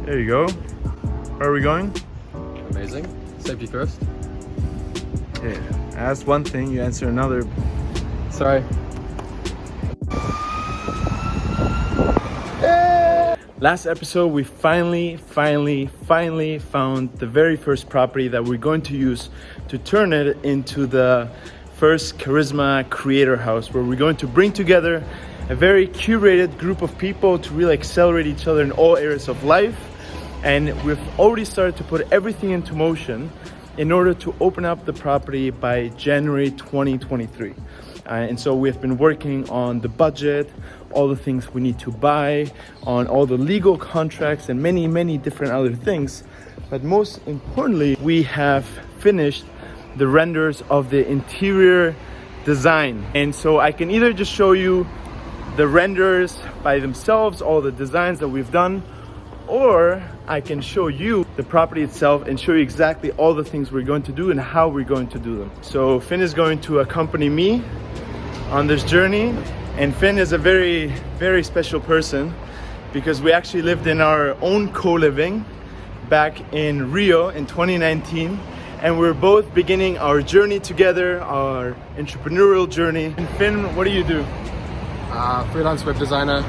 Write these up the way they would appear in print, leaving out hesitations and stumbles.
There you go. Where are we going? Amazing. Safety first. Yeah. I asked one thing, you answer another. Sorry. Last episode, we finally found the very first property that we're going to use to turn it into the first Karisma creator house, where we're going to bring together a very curated group of people to really accelerate each other in all areas of life. And we've already started to put everything into motion in order to open up the property by January 2023. And so we've been working on the budget, all the things we need to buy, on all the legal contracts and many different other things. But most importantly, we have finished the renders of the interior design. And so I can either just show you the renders by themselves, all the designs that we've done, or I can show you the property itself and show you exactly all the things we're going to do and how we're going to do them. So Finn is going to accompany me on this journey, and Finn is a very special person because we actually lived in our own co-living back in Rio in 2019, and we're both beginning our journey together, our entrepreneurial journey. And Finn, what do you do? Freelance web designer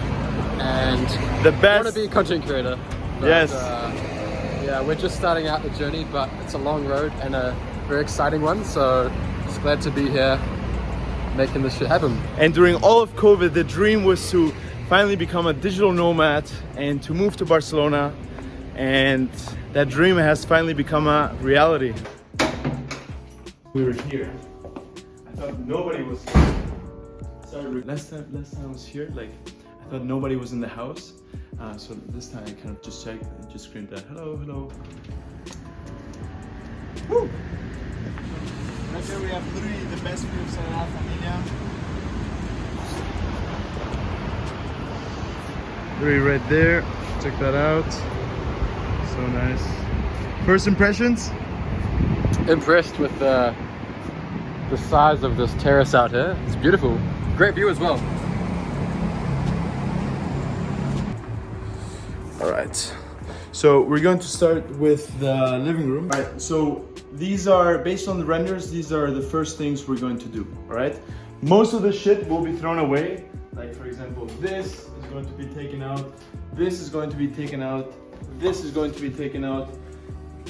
and The best. want to be a content creator. But, Yes. Yeah, we're just starting out the journey, but it's a long road and a very exciting one. So just glad to be here making this shit happen. And during all of COVID, the dream was to finally become a digital nomad and to move to Barcelona. And that dream has finally become a reality. We were here. I thought nobody was here. Sorry, last time I was here, like, I thought nobody was in the house. So this time I kind of just checked and just screamed out, hello. Woo! Right there we have literally the best view of Sagrada Familia. Literally right there. Check that out. So nice. First impressions? Impressed with the size of this terrace out here. It's beautiful. Great view as well. All right. So we're going to start with the living room. All right. So these are, based on the renders, these are the first things we're going to do. All right. Most of the shit will be thrown away. Like, for example, this is going to be taken out. This is going to be taken out. This is going to be taken out.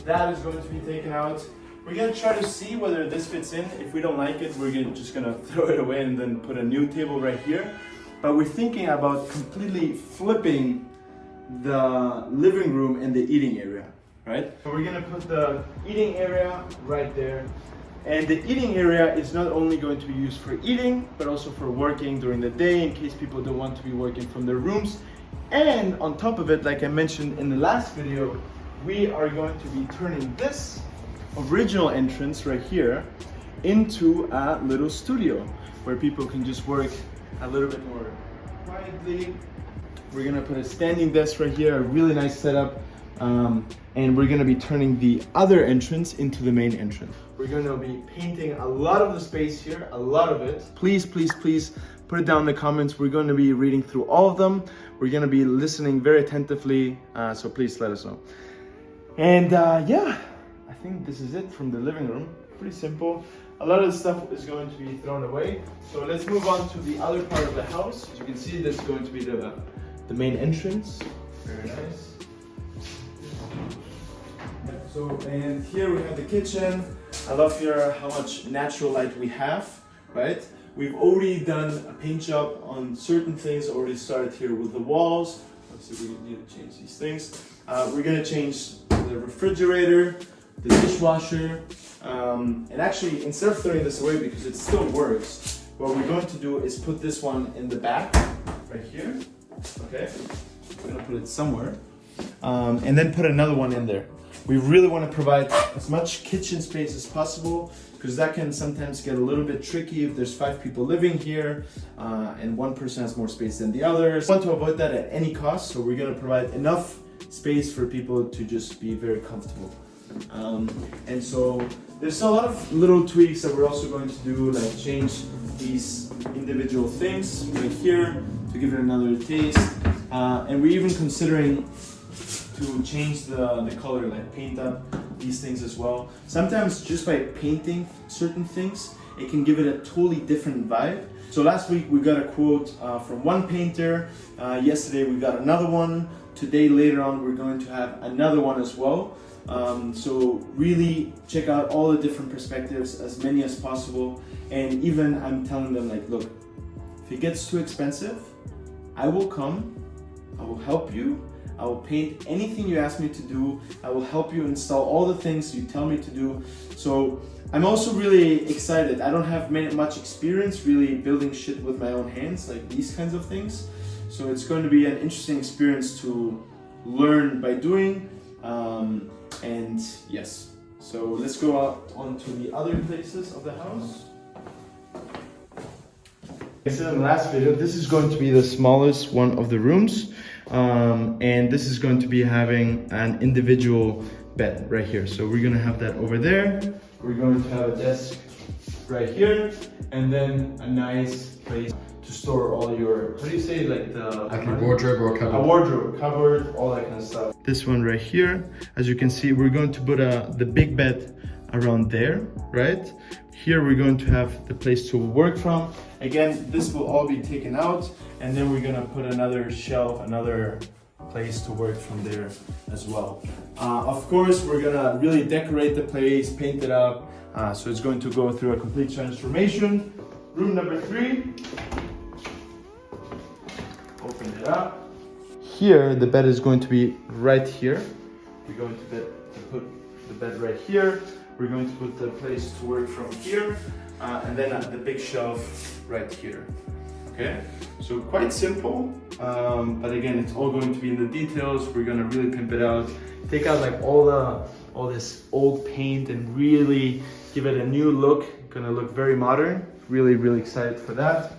That is going to be taken out. We're gonna try to see whether this fits in. If we don't like it, we're just gonna throw it away and then put a new table right here. But we're thinking about completely flipping the living room and the eating area, right? So we're gonna put the eating area right there. And the eating area is not only going to be used for eating, but also for working during the day in case people don't want to be working from their rooms. And on top of it, like I mentioned in the last video, we are going to be turning this original entrance right here into a little studio where people can just work a little bit more quietly. We're gonna put a standing desk right here, a really nice setup, and we're gonna be turning the other entrance into the main entrance. We're gonna be painting a lot of the space here, a lot of it. Please put it down in the comments. We're gonna be reading through all of them. We're gonna be listening very attentively, so please let us know. And yeah, I think this is it from the living room. Pretty simple. A lot of the stuff is going to be thrown away. So let's move on to the other part of the house. As you can see, this is going to be the main entrance. Very nice. So, and here we have the kitchen. I love here how much natural light we have, right? We've already done a paint job on certain things. Already started here with the walls. Let's see if we need to change these things. We're gonna change the refrigerator, the dishwasher, and actually, instead of throwing this away because it still works, what we're going to do is put this one in the back, right here. Okay, we're gonna put it somewhere, and then put another one in there. We really want to provide as much kitchen space as possible because that can sometimes get a little bit tricky if there's 5 people living here and one person has more space than the others. We want to avoid that at any cost, so we're gonna provide enough space for people to just be very comfortable. And so there's a lot of little tweaks that we're also going to do, like change these individual things right here to give it another taste. And we're even considering to change the color, like paint up these things as well. Sometimes just by painting certain things, it can give it a totally different vibe. So last week we got a quote from one painter. Yesterday we got another one. Today, later on, we're going to have another one as well. So really check out all the different perspectives, as many as possible. And even I'm telling them, like, look, if it gets too expensive, I will come, I will help you, I will paint anything you ask me to do, I will help you install all the things you tell me to do. So I'm also really excited. I don't have much experience really building shit with my own hands, like these kinds of things. So it's going to be an interesting experience to learn by doing. And yes, so let's go out onto the other places of the house. I said in the last video, this is going to be the smallest one of the rooms. And this is going to be having an individual bed right here. So we're gonna have that over there. We're going to have a desk right here, and then a nice place to store all your, what do you say, like Like a wardrobe or a cupboard. A wardrobe, cupboard, all that kind of stuff. This one right here, as you can see, we're going to put the big bed around there, right? Here we're going to have the place to work from. Again, this will all be taken out, and then we're gonna put another shelf, another place to work from there as well. Of course, we're gonna really decorate the place, paint it up, so it's going to go through a complete transformation. Room number 3. Open it up. Here, the bed is going to be right here. We're going to put the bed right here. We're going to put the place to work from here, and then the big shelf right here. Okay, so quite simple, but again, it's all going to be in the details. We're gonna really pimp it out, take out like all this old paint and really give it a new look. Gonna look very modern. Really excited for that.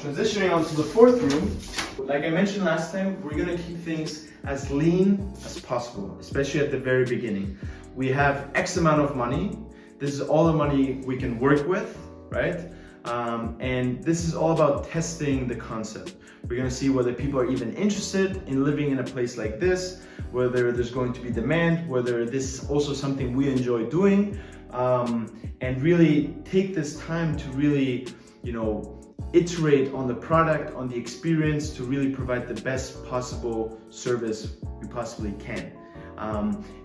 Transitioning onto the 4th room, like I mentioned last time, we're gonna keep things as lean as possible, especially at the very beginning. We have X amount of money. This is all the money we can work with, right? And this is all about testing the concept. We're gonna see whether people are even interested in living in a place like this, whether there's going to be demand, whether this is also something we enjoy doing, and really take this time to really, iterate on the product, on the experience, to really provide the best possible service we possibly can.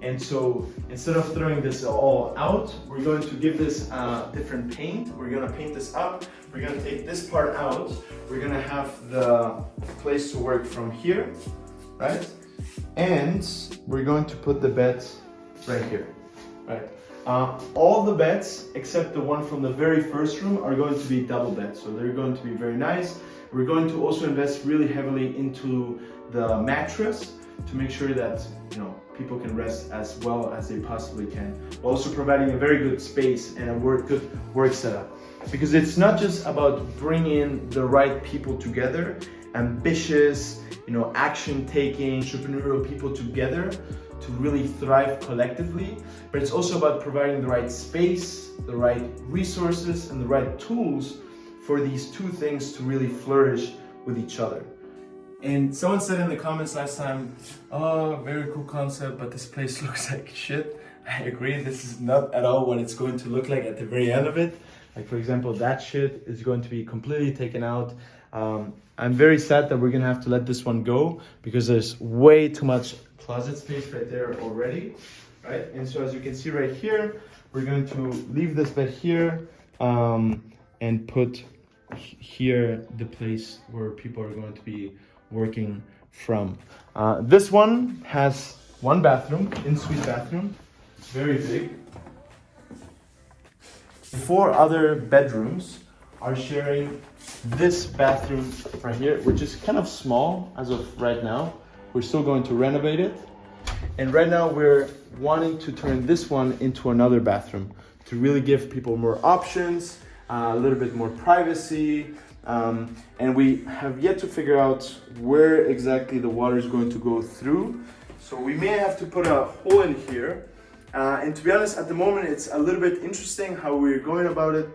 And so instead of throwing this all out, we're going to give this different paint. We're gonna paint this up. We're gonna take this part out. We're gonna have the place to work from here, right? And we're going to put the beds right here, right? All the beds, except the one from the very first room, are going to be double beds. So they're going to be very nice. We're going to also invest really heavily into the mattress to make sure that, people can rest as well as they possibly can, while also providing a very good space and a good work setup. Because it's not just about bringing the right people together, ambitious, action-taking, entrepreneurial people together to really thrive collectively, but it's also about providing the right space, the right resources, and the right tools for these two things to really flourish with each other. And someone said in the comments last time, oh, very cool concept, but this place looks like shit. I agree, this is not at all what it's going to look like at the very end of it. Like, for example, that shit is going to be completely taken out. I'm very sad that we're gonna have to let this one go because there's way too much closet space right there already, right? And so as you can see right here, we're going to leave this bed here and put here the place where people are going to be working from. This one has one bathroom, in-suite bathroom, very big. 4 other bedrooms are sharing this bathroom right here, which is kind of small as of right now. We're still going to renovate it. And right now we're wanting to turn this one into another bathroom to really give people more options, a little bit more privacy. And we have yet to figure out where exactly the water is going to go through. So we may have to put a hole in here. And to be honest, at the moment, it's a little bit interesting how we're going about it.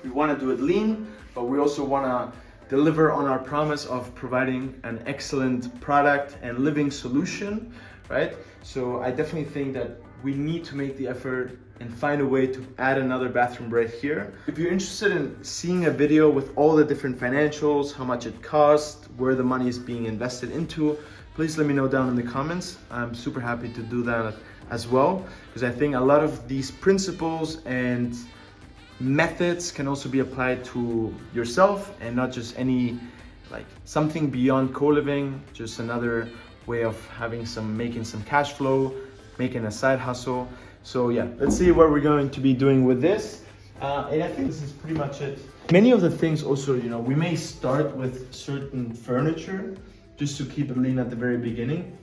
We want to do it lean, but we also want to deliver on our promise of providing an excellent product and living solution, right? So I definitely think that we need to make the effort and find a way to add another bathroom right here. If you're interested in seeing a video with all the different financials, how much it costs, where the money is being invested into, please let me know down in the comments. I'm super happy to do that as well, because I think a lot of these principles and methods can also be applied to yourself and not just any, like something beyond co-living, just another way of making some cash flow, making a side hustle. So yeah, let's see what we're going to be doing with this. And I think this is pretty much it. Many of the things also, we may start with certain furniture just to keep it lean at the very beginning.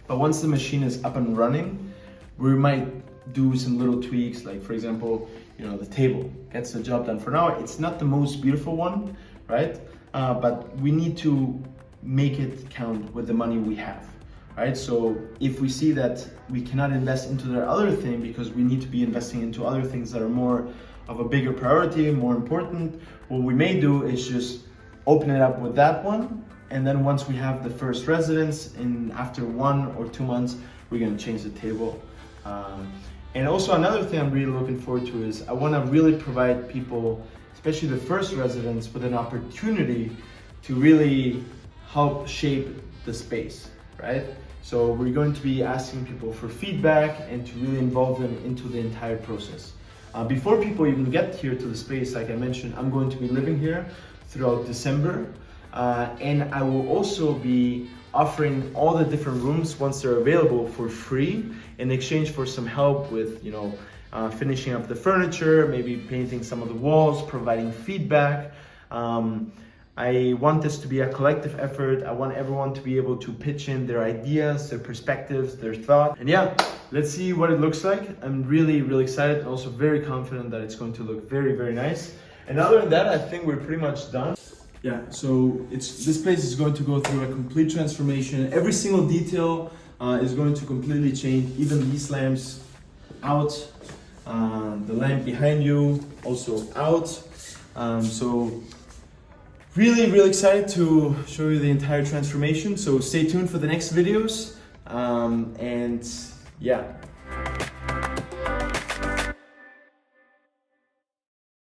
But once the machine is up and running, we might do some little tweaks, like for example, the table gets the job done. For now, it's not the most beautiful one, right? But we need to make it count with the money we have. Right? So if we see that we cannot invest into the other thing because we need to be investing into other things that are more of a bigger priority, more important, what we may do is just open it up with that one. And then once we have the first residence, after 1 or 2 months, we're gonna change the table. And also another thing I'm really looking forward to is I wanna really provide people, especially the first residents, with an opportunity to really help shape the space, right? So we're going to be asking people for feedback and to really involve them into the entire process. Before people even get here to the space, like I mentioned, I'm going to be living here throughout December. And I will also be offering all the different rooms once they're available for free in exchange for some help with, finishing up the furniture, maybe painting some of the walls, providing feedback. I want this to be a collective effort. I want everyone to be able to pitch in their ideas, their perspectives, their thoughts. And yeah, let's see what it looks like. I'm really, really excited and also very confident that it's going to look very, very nice. And other than that, I think we're pretty much done. Yeah, so this place is going to go through a complete transformation. Every single detail is going to completely change. Even these lamps out, the lamp behind you also out. So really, really excited to show you the entire transformation. So stay tuned for the next videos. And yeah,